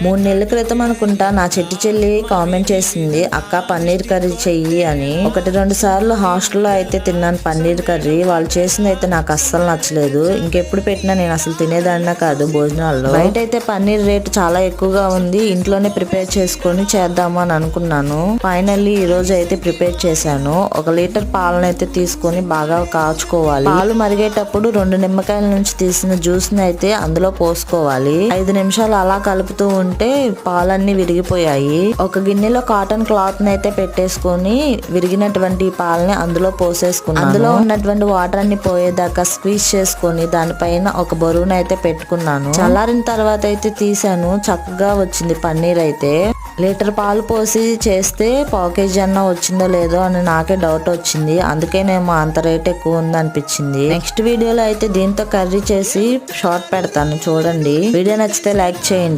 3 నెలల క్రితం అనుకుంటా నా చెట్టు చెల్లి కామెంట్ చేసింది, అక్క పన్నీర్ కర్రీ చెయ్యి అని. 1-2 సార్లు హాస్టల్లో అయితే తిన్నాను పన్నీర్ కర్రీ. వాళ్ళు చేసింది అయితే నాకు అస్సలు నచ్చలేదు. ఇంకెప్పుడు పెట్టినా నేను అసలు తినేదాన్నా కాదు భోజనాల్లో. బయట అయితే పన్నీర్ రేట్ చాలా ఎక్కువగా ఉంది. ఇంట్లోనే ప్రిపేర్ చేసుకొని చేద్దాము అని అనుకున్నాను. ఫైనల్లీ ఈ రోజు అయితే ప్రిపేర్ చేశాను. 1 లీటర్ పాలను అయితే తీసుకొని బాగా కాచుకోవాలి. పాలు మరిగేటప్పుడు 2 నిమ్మకాయల నుంచి తీసిన జ్యూస్ ని అయితే అందులో పోసుకోవాలి. 5 నిమిషాలు అలా కలుపుతూ ఉంటే పాలన్నీ విరిగిపోయాయి. ఒక గిన్నెలో కాటన్ క్లాత్ ని అయితే పెట్టేసుకొని విరిగినటువంటి పాలని అందులో పోసేసుకున్నాను. అందులో ఉన్నటువంటి వాటర్ అన్ని పోయేదాకా స్క్వీజ్ చేసుకొని దానిపైన ఒక బరువును అయితే పెట్టుకున్నాను. చల్లారిన తర్వాత అయితే తీసాను. చక్కగా వచ్చింది పన్నీర్ అయితే. లీటర్ పాలు పోసి చేస్తే పావు కేజీ అన్న వచ్చిందో లేదో అని నాకే డౌట్ వచ్చింది. అందుకేనేమో అంత రేట్ ఎక్కువ ఉంది అనిపించింది. నెక్స్ట్ వీడియోలో అయితే దీంతో కర్రీ చేసి షార్ట్ పెడతాను చూడండి. వీడియో నచ్చితే లైక్ చేయండి.